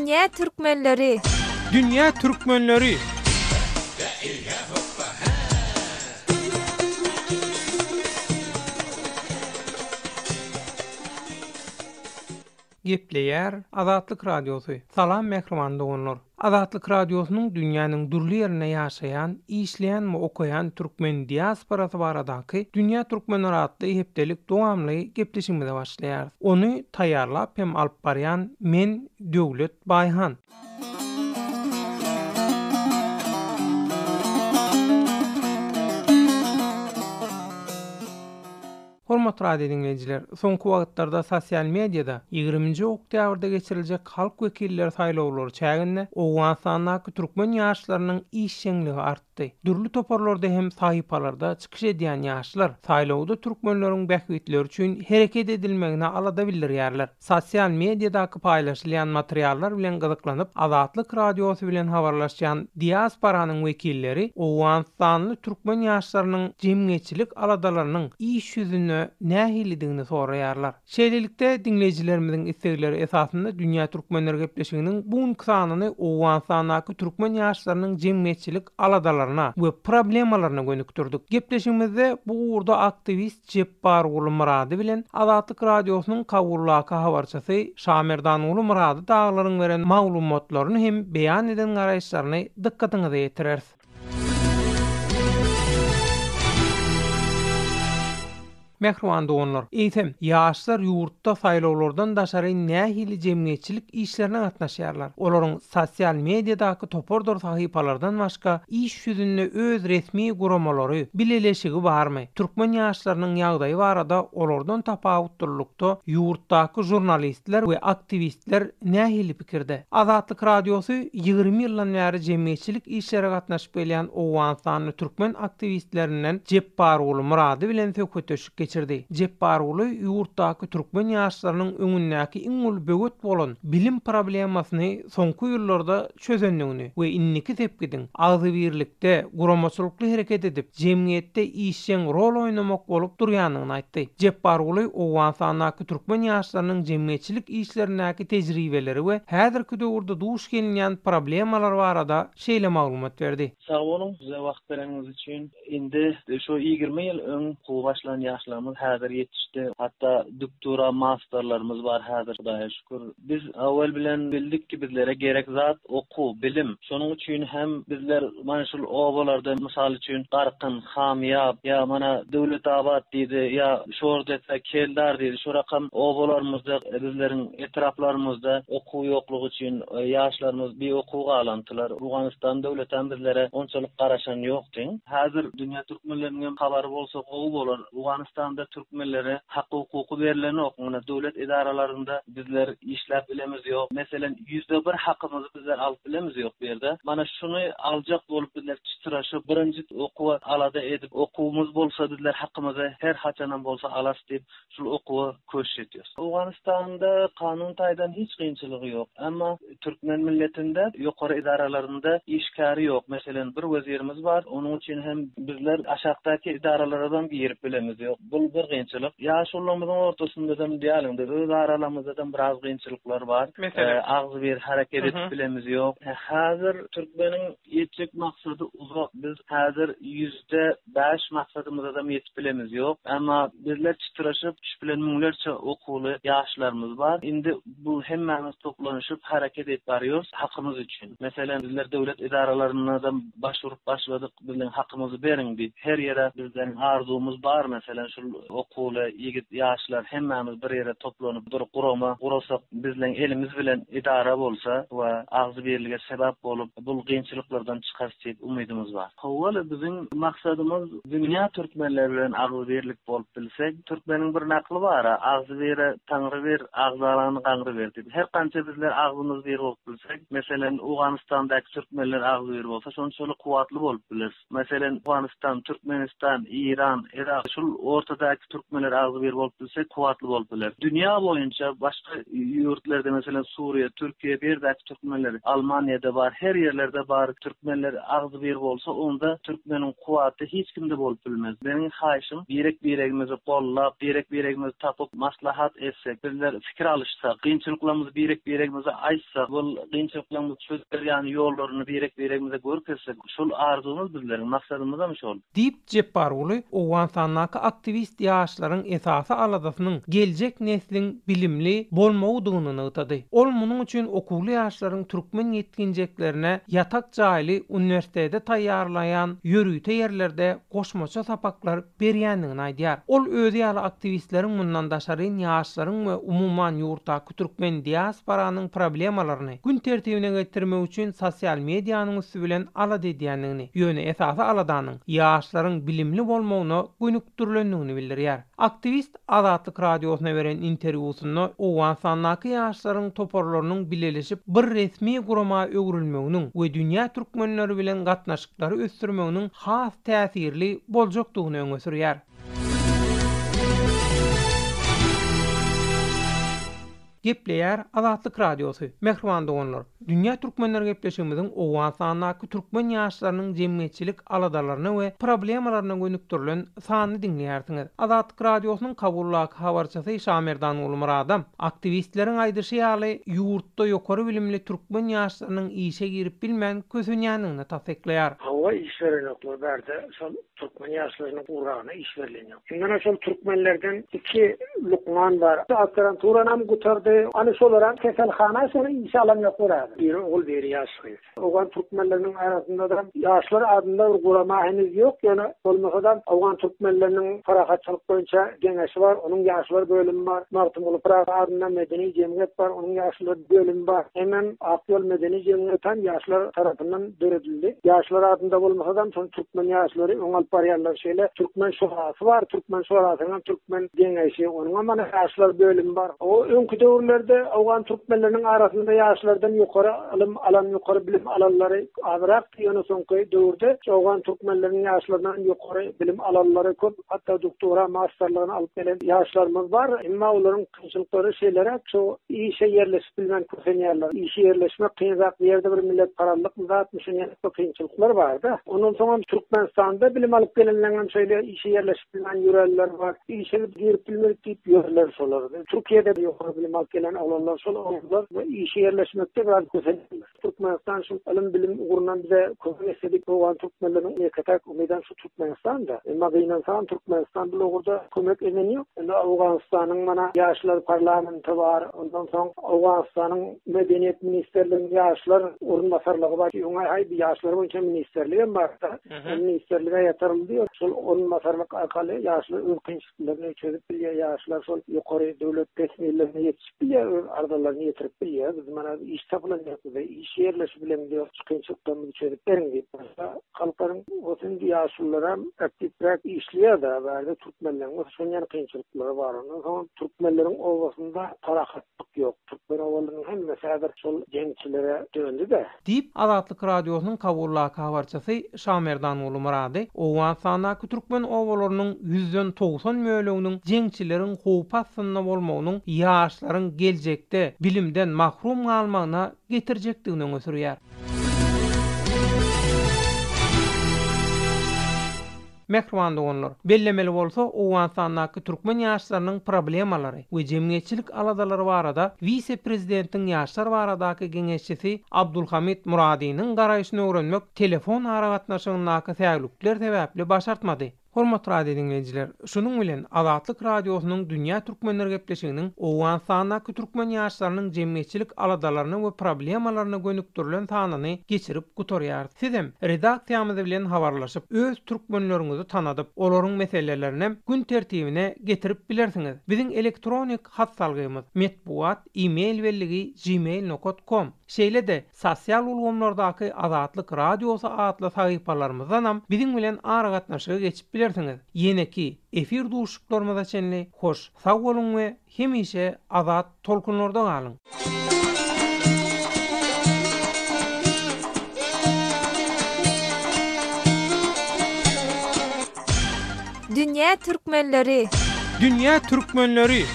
Dünya Türkmenleri. Dünya Türkmenleri. Gepleyer Azatlyk Radiosu. Salam mehriman dogonlar. Azatlyk Radiosynyň dünýäniň dürli ýerine ýaşaýan, işleýän we okuyan türkmen diasporasy baradaky Dünya Türkmenleri adly hepdelik dowamly gepleşigimize başlaýar. Onu taýýarlap hem alyp barýan men Döwlet Baýhan. Hormat radio dinleyijiler, soňky wagtlarda sosial mediada 20-nji oktýabrda geçiriljek halk wekilleri saýlawlary çäginde Owganstanyň türkmen ýaşlarynyň iş şeňligi artdy. Dürli toparlarda hem sahypalarda çykyş edýän ýaşlar saýlawda türkmenleriň bähwitleri üçin hereket edilmegine alada bildirýärler. Sosial mediadaky paýlaşylýan materiallar bilen gyzyklanyp, Azatlyk Radiosu bilen habarlaşýan diasporanyň wekilleri Owganstanyň türkmen ýaşlarynyň jemgyýetçilik aladalarynyň iş ýüzüne nähilidigini soraýarlar. Şeýlelikde dinleyijilerimiziň istegleri esasında Dünya Türkmenleri gepleşiginiň bu sanyny Owganstanyň türkmen ýaşlarynyň jemgyýetçilik aladalaryna we problemalaryna gönükdirdik. Gepleşigimizde bu uğurda aktivist Jeppar Ulu Murady bilen Azatlyk Radiosynyň kawullaky habarçysy Şamerdan Ulu Murady daglaryň beren maglumatlaryny hem beýan eden garaýşlaryny dikkatiňize ýetireriz. Mehriban dogonlar, eýtem, ýaşlar ýurtda saýlawlardan daşary nähili jemgyýetçilik işlerine gatnaşýarlar. Olaryň sosial mediadaky topordor sahypalardan başga iş ýüzünde öz resmi guramalary, bileleşigi barmy? Türkmen ýaşlarynyň ýagdaýy barada olardan tapawutdurlukda ýurtdaky jurnalistler we aktivistler nähili pikirde? Azatlyk Radiosu 20 ýyldan bäri jemgyýetçilik işlerine gatnaşyp gelýän Owganstanyň türkmen aktivistlerinden Jeppar Ulu Murady bilen söhbetleşik geçirdi. Jeppar Ulu ýurtdaky türkmen ýaşlarynyň öňündäki iň ul böget bolan bilim problemasyny soňky ýyllarda çözendigini we inniki tepkidiň agzy birlikde guramaçylykly hereket edip jemgyýetde işçiň rol oynamak bolup durýanyny aýtdy. Jeppar Ulu Owganstanyň türkmen ýaşlarynyň jemgyýetçilik işlerindäki tejribeleri we häzirki döwürde duş gelýän problemalar barada şeýle maglumat berdi. Sag bolun, size wagt bereniňiz üçin. Indi şu 20 ýyl öň gowy başlanan ýaşlar häzir yetişdi. Hatta doktora, masterlarymız bar häzir, Hudaýa şükür. Biz awal bilen bildik ki bizlere gerek zat oku, bilim. Şonuň üçin hem bizler mana şol obalarda mysal üçin Garkyn, Hamyap ya mana Döwlet Abad diýdi, ya Şordetde Keldar diýdi. Şu rakam obalarymyzda, bizleriň etraflarymyzda oku ýoklugy üçin ýaşlarymız bir okuga alantylar. Owganistan döwletem bizlere onçalyk garaşan ýokdy. Häzir dünýä türkmenleriniň habary bolsa gowy bolar. Owganistanda türkmenlere hak hukuky berileni okuna döwlet idaralarynda bizler işläp bilemiz ýok. Meselen %1 hakymyzy bizler alyp bilemiz ýok bu ýerde. Mana şunu aljak bolup bizler çytraşyp birinji okuwy alada edip okuwumuz bolsa bizler hakymyzy her haçanan bolsa alas diýip şol okuwy köşetýär. Owganistanda kanun taýdan hiç kynçylygy ýok. Amma türkmen milletinde ýokary idaralarynda işkary ýok. Meselen bir wezirimiz bar. Onuň üçin hem bizler aşakdaky idaralardan girip bilemiz ýok. Bu bir kynçylyk. Ýaşullarymyzyň ortasynda da diýelim, aralarymyzda da biraz kynçylyklar bar. Agzy bir hareket edip bilemiz ýok. Häzir türkmeniň ýetjek maksady uzak. Biz häzir %5 maksadymyza da ýetip bilemiz ýok. Amma bizler çytraşyp iş bilen müňlerçe okuwly ýaşlarymyz bar. Indi bu hemmemiz toplanyşyp hareket edip barýarys hakymyz üçin. Meselen bizler döwlet idaralarına da başvurup başladyk, bizden hakymyzy beriň diýip. Her ýere bizden arzumuz bar. Meselen şu okuwly ýigit ýaşlar hemmemiz bir ýere toplanyp bir gurama gurasak bizden elimiz bilen idara bolsa we agzy birlige sebäp bolup bu kynçylyklardan çykarsy diýip umydymyz bar. Howala biziň maksadymyz dünýä türkmenleri bilen agzy birlik bolup bilsek, türkmeniň bir nakly bar. Agzy bere taňry ber, agzalany gaňry ber diýip. Her kança bizler agzymyz bir bolup bilsek, meselen Owganistandaky türkmenler agzy bir bolsa, şonçalyk kuwatly bolup bileriz. Meselen Owganistan, Türkmenistan, İran, Irak şol orta yerdäki türkmenler azy bir bolup bilse kuwatly bolup biler. Dünya boýunça başga ýurtlarda mesela Suriýe, Türkiýe berdäki türkmenler, Almaniýada bar, her yerlerde bar türkmenler azy bir bolsa onda türkmenin kuwaty hiç kimde bolup bilmez. Benim haýşym birek-biregimizi gollap, birek-biregimizi tapyp maslahat etsek, birler fikir alışsak, kynçylyklarymyzy birek-biregimize aýtsak, bol kynçylyklarymyzy çözýän ýollaryny birek-biregimize görkezsek, şol arzumyz bizleriň maksadymyz hem şol. Diýip jep barguly owan sannaky aktivist ýaşlaryň esasy aladasynyň geljek neslin bilimli bolmagydygyny ýytady. Ol munyň üçin okugly ýaşlaryň türkmen ýetginjeklerine ýatak jaýly uniwersitede taýýarlaýan ýörüýte ýerlerde goşmaça sapaklar berýändigini aýdýar. Ol özü ýaly aktivistleriň mundan daşaryn ýaşlaryň we umuman ýurtdaky türkmen diasporanyň problemalaryny gün tertibine getirmek üçin sosial mediýanyň üstü bilen alad edýändigini, ýöne esasy aladanyň ýaşlaryň bilimli bolmagyna gönükdirilendigini bildirýär. Aktivist Azatlyk radiosyna beren interwýusynda owan sannaky ýaşlaryň toparlarynyň bilelişip bir resmi gurama öwrülmeginiň we dünýä türkmenleri bilen gatnaşyklary ösdürmeginiň has täsirli boljakdygyny öňe sürýär. Gepleýär Azatlyk radiosy. Mehriban doganlar. Dünya türkmenleri gepleşigimiziň owan sannaky türkmen ýaşlarynyň jemgyýetçilik aladalaryna we problemalaryna gönükdirilen sanyny dinleýärsiňiz. Azatlyk radiosynyň kabullaky habarçysy Şamerdan Ulmuradam aktivistleriň aýdyşy ýaly ýurtda ýokary bilimli türkmen ýaşlarynyň işe girip bilmän kösünýändigini tasdikleýär. Hawa iş verenoklar berde şol türkmen ýaşlarynyň uragyna iş berilýär. Şondan şol türkmenlerden iki lukman bar. Aspiranturanam gutardy. Ana şolaram keselhana şonu iş alan ýoklar. Bir ogul bir ýaşly. Owan türkmenleriniň arasynda da ýaşlar adında bir gurama heniz ýok. Ýani bolmasa owan türkmenleriniň farahatçylyk boýunça geňeşi bar, onuň ýaşlar bölümi bar. Martymly Praga adında medeni jemgyýet bar, onuň ýaşlar bölümi bar. Hemen Akyol medeni jemgyýetten ýaşlar tarapyndan döredildi. Ýaşlar adında bolmasa da şol türkmen ýaşlary oňal barýarlar şeýle türkmen şurasy bar, türkmen şurasynyň türkmen geňeşi, onuň mana ýaşlar bölümi bar. O öňkü döwürlerde owan türkmenleriniň arasynda ýaşlardan ýokary ilim alan, ýokary bilim alanlary azrak ýöne soňky döwürde owan türkmenleriniň ýaşlaryndan ýokary bilim alanlary köp, hatda doktora, masterlygyny alyp gelen ýaşlarymyz bar. Emma olaryň kynçylyklary şeýlere şu işe ýerleşip bilmän kösenýärler. İşe ýerleşmek kynrak ýerde bir millet paralyk zat düşünýän kynçylyklar bar-da. Ondan soň Türkmenistanda bilim alyp gelenlerden şeýle işe ýerleşip bilmän ýöreller bar. İşe girip bilmelik diýip ýörler şolar. Türkiýede ýokary bilim alyp gelen olanlar şol olanlar we işe ýerleşmekde biraz kösenýärler. Türkmenistan şu ilim bilim uğrundan bize köpüň bolan türkmenleriň ýekatak umydan şu Türkmenistanda. Emma beýnan Türkmenistan bilen orada kömek edenýok. Indi Awganistanyň mana ýaşlar parlamenti bar. Ondan soň Awganistanyň medeniýet ministerligiň ýaşlar urunmasarlygy bar. Oňa haýdy ýaşlar boýunça ministerligi bar. Ministerlige ýatyryldy. Şol urunmasarlyk arkaly ýaşlar öz kynçylyklaryny çözüp bilýär. Ýaşlar şol ýokary döwlet tesmirlerine ýetişip bilýär, ardalaryny ýetirip bilýär. Biz mana iş tapylanýar we iş ýerleşip bilen diýip kynçylyklarymyzy çözüp beriň diýip. Halkaryň otun ýaşlara aktivrak işliýär da, bäde türkmenleriň şonýan kynçylyklary bar. Ondan soň türkmenleriň owasynda tarahatlyk ýok. Türkmen owalarynyň hemmesi häzir şol jeňçilere döndü de. Diýip Azatlyk radiosynyň kabullaky habarçysy Şamerdan Ulmurady owan sannaky türkmen owalarynyň 190 möleginiň jeňçileriň howpasyna bolmagynyň ýaşlaryň geljekde bilimden mahrum kalmagyna getirjekdigini öňe sürýär. Mehriban doganlar, bellemeli bolsa owan sannaky türkmen ýaşlarynyň problemalary we jemgyýetçilik aladalary barada vice prezidentiň ýaşlar baradaky geňeşçisi Abdulhamid Muradynyň garaýşyny öwrenmek telefon aragatnaşygynyň täglikler sebäpli başartmady. Hormatly radio dinleyijiler, şunun bilen Azatlyk radiosynyň dünýä türkmenleri gepleşiginiň owan sannaky türkmen ýaşlarynyň jemgyýetçilik aladalaryny we problemalaryna gönükdirilen sanyny geçirip gutarýar. Sizem redaksiýamyz bilen habarlaşyp öz türkmenleriňizi tanadyp, olaryň meselelerini gün tertibine getirip bilersiňiz. Biziň elektronik hat salgymyz metbuat e-mail belligi gmail.com. Şeýle de sosial ulgamlardaky Azatlyk radiosy adly sahypalarymyzdan ham biziň bilen aragatnaşyga geçip bilersiňiz. Ýene-ki efir duşuklarymyza çenli hoş, sag bolun we hemişe azat tolkunlarda galyň. Dünya Türkmenleri. Dünya Türkmenleri.